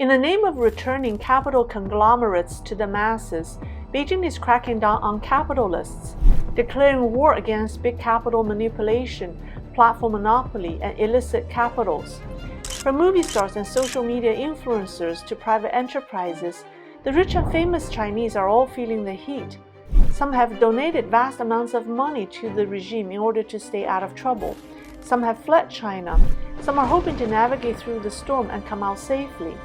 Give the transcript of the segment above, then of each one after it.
In the name of returning capital conglomerates to the masses, Beijing is cracking down on capitalists, declaring war against big capital manipulation, platform monopoly, and illicit capitals. From movie stars and social media influencers to private enterprises, the rich and famous Chinese are all feeling the heat. Some have donated vast amounts of money to the regime in order to stay out of trouble. Some have fled China. Some are hoping to navigate through the storm and come out safely.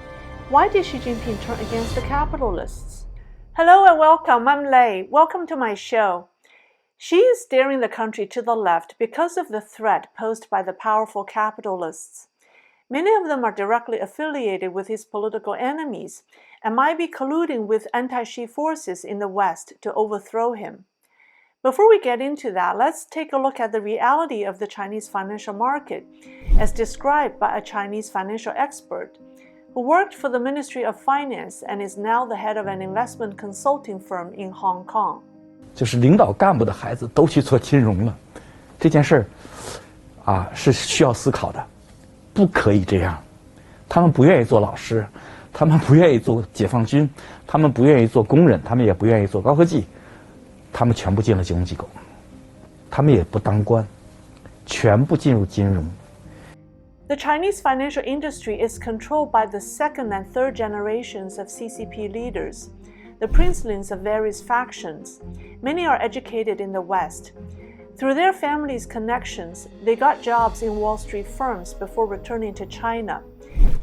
Why did Xi Jinping turn against the capitalists? Hello and welcome, I'm Lei. Welcome to my show. Xi is steering the country to the left because of the threat posed by the powerful capitalists. Many of them are directly affiliated with his political enemies and might be colluding with anti-Xi forces in the West to overthrow him. Before we get into that, let's take a look at the reality of the Chinese financial market, as described by a Chinese financial expert who worked for the Ministry of Finance and is now the head of an investment consulting firm in Hong Kong. 就是领导干部的孩子都去做金融了，这件事是需要思考的，不可以这样。他们不愿意做老师，他们不愿意做解放军，他们不愿意做工人，他们也不愿意做高科技，他们全部进了金融机构，他们也不当官，全部进入金融。The Chinese financial industry is controlled by the second and third generations of CCP leaders, the princelings of various factions. Many are educated in the West. Through their families' connections, they got jobs in Wall Street firms before returning to China.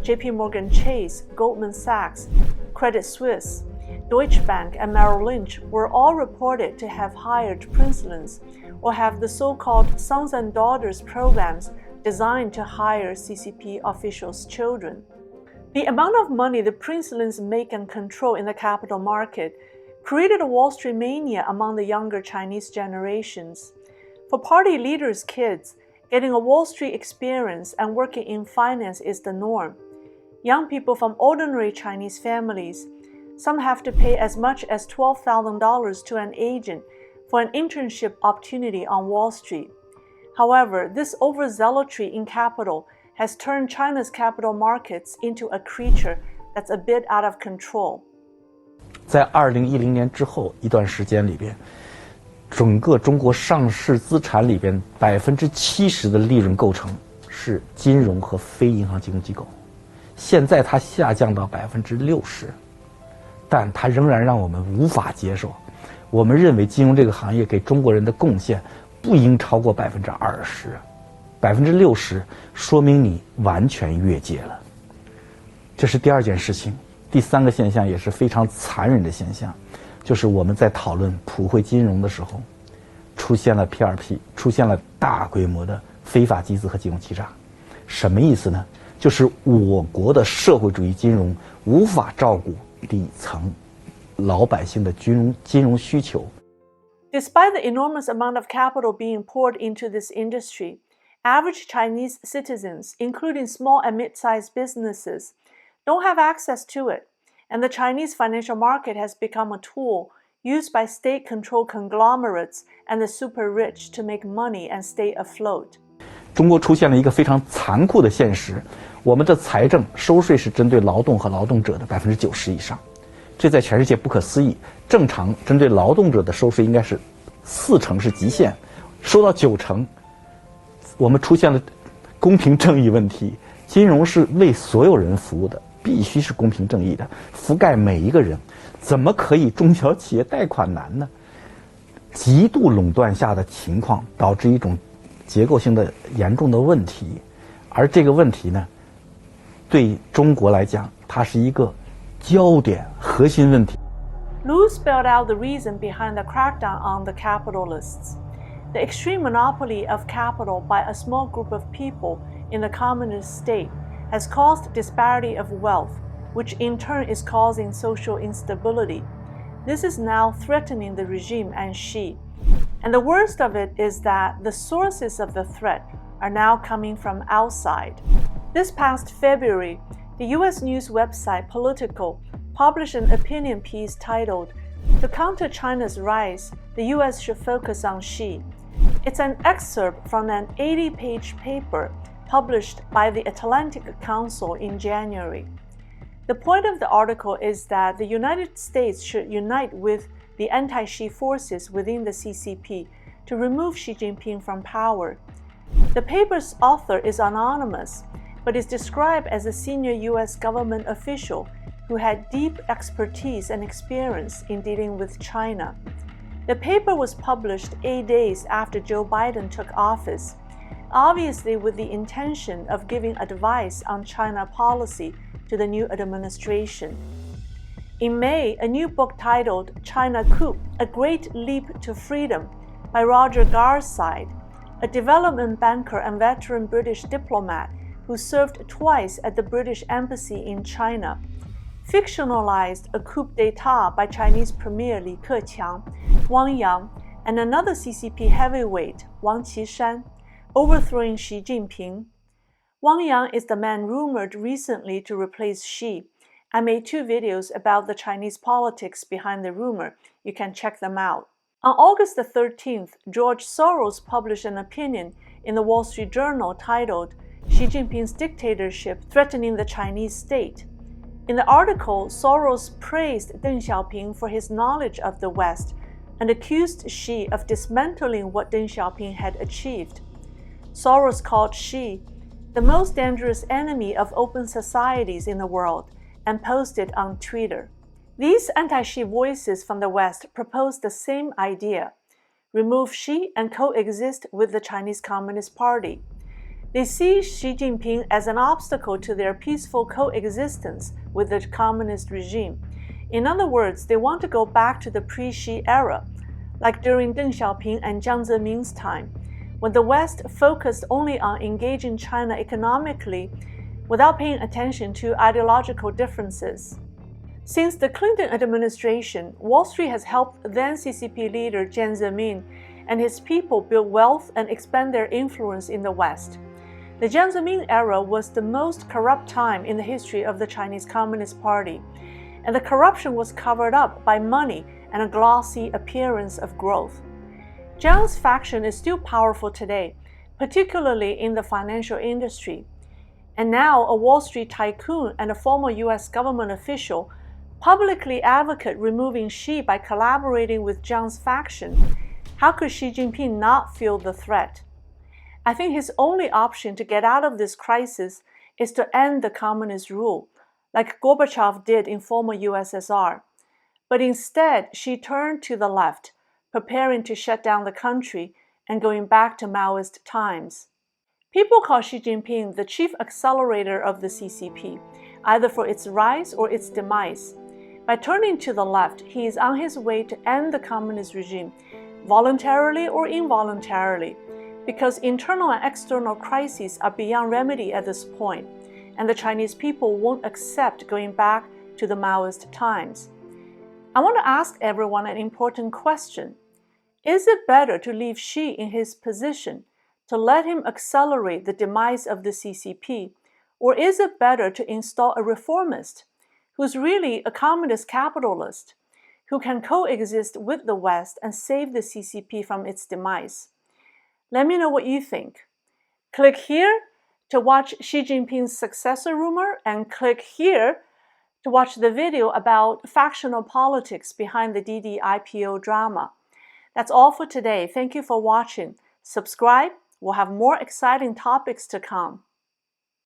JP Chase, Goldman Sachs, Credit Suisse, Deutsche Bank, and Merrill Lynch were all reported to have hired princelings or have the so-called sons and daughters programs designed to hire CCP officials' children. The amount of money the princelings make and control in the capital market created a Wall Street mania among the younger Chinese generations. For party leaders' kids, getting a Wall Street experience and working in finance is the norm. Young people from ordinary Chinese families, some have to pay as much as $12,000 to an agent for an internship opportunity on Wall Street. However, this overzealotry in capital has turned China's capital markets into a creature that's a bit out of control. 在2010年之后一段时间里边，整个中国上市资产里边70%的利润构成是金融和非银行金融机构，现在它下降到60%，但它仍然让我们无法接受。我们认为金融这个行业给中国人的贡献不应超过20%，60%说明你完全越界了。这是第二件事情。第三个现象也是非常残忍的现象，就是我们在讨论普惠金融的时候，出现了 P2P， 出现了大规模的非法集资和金融欺诈。什么意思呢？就是我国的社会主义金融无法照顾底层老百姓的金融需求。Despite the enormous amount of capital being poured into this industry, average Chinese citizens, including small and mid-sized businesses, don't have access to it, and the Chinese financial market has become a tool used by state-controlled conglomerates and the super rich to make money and stay afloat. 中国出现了一个非常残酷的现实，我们的财政收税是针对劳动和劳动者的90%以上，这在全世界不可思议。正常针对劳动者的收税应该是40%是极限，收到90%，我们出现了公平正义问题。金融是为所有人服务的，必须是公平正义的，覆盖每一个人，怎么可以中小企业贷款难呢？极度垄断下的情况导致一种结构性的严重的问题，而这个问题呢，对中国来讲，它是一个焦点核心问题。Liu spelled out the reason behind the crackdown on the capitalists. The extreme monopoly of capital by a small group of people in the communist state has caused disparity of wealth, which in turn is causing social instability. This is now threatening the regime and Xi. And the worst of it is that the sources of the threat are now coming from outside. This past February, the U.S. news website Politico published an opinion piece titled, "To counter China's rise, the U.S. should focus on Xi." It's an excerpt from an 80-page paper published by the Atlantic Council in January. The point of the article is that the United States should unite with the anti-Xi forces within the CCP to remove Xi Jinping from power. The paper's author is anonymous, but is described as a senior U.S. government official who had deep expertise and experience in dealing with China. The paper was published 8 days after Joe Biden took office, obviously with the intention of giving advice on China policy to the new administration. In May, a new book titled China Coup, A Great Leap to Freedom by Roger Garside, a development banker and veteran British diplomat who served twice at the British Embassy in China, fictionalized a coup d'etat by Chinese Premier Li Keqiang, Wang Yang, and another CCP heavyweight, Wang Qishan, overthrowing Xi Jinping. Wang Yang is the man rumored recently to replace Xi. I made 2 videos about the Chinese politics behind the rumor. You can check them out. On August the 13th, George Soros published an opinion in the Wall Street Journal titled Xi Jinping's Dictatorship Threatening the Chinese State. In the article, Soros praised Deng Xiaoping for his knowledge of the West and accused Xi of dismantling what Deng Xiaoping had achieved. Soros called Xi the most dangerous enemy of open societies in the world and posted on Twitter. These anti-Xi voices from the West propose the same idea: remove Xi and coexist with the Chinese Communist Party. They see Xi Jinping as an obstacle to their peaceful coexistence with the communist regime. In other words, they want to go back to the pre-Xi era, like during Deng Xiaoping and Jiang Zemin's time, when the West focused only on engaging China economically without paying attention to ideological differences. Since the Clinton administration, Wall Street has helped then CCP leader Jiang Zemin and his people build wealth and expand their influence in the West. The Jiang Zemin era was the most corrupt time in the history of the Chinese Communist Party, and the corruption was covered up by money and a glossy appearance of growth. Jiang's faction is still powerful today, particularly in the financial industry. And now a Wall Street tycoon and a former U.S. government official publicly advocate removing Xi by collaborating with Jiang's faction. How could Xi Jinping not feel the threat? I think his only option to get out of this crisis is to end the communist rule, like Gorbachev did in former USSR. But instead, Xi turned to the left, preparing to shut down the country and going back to Maoist times. People call Xi Jinping the chief accelerator of the CCP, either for its rise or its demise. By turning to the left, he is on his way to end the communist regime, voluntarily or involuntarily, because internal and external crises are beyond remedy at this point, and the Chinese people won't accept going back to the Maoist times. I want to ask everyone an important question. Is it better to leave Xi in his position, to let him accelerate the demise of the CCP, or is it better to install a reformist who's really a communist capitalist, who can coexist with the West and save the CCP from its demise? Let me know what you think. Click here to watch Xi Jinping's successor rumor, and click here to watch the video about factional politics behind the DiDi IPO drama. That's all for today. Thank you for watching. Subscribe. We'll have more exciting topics to come.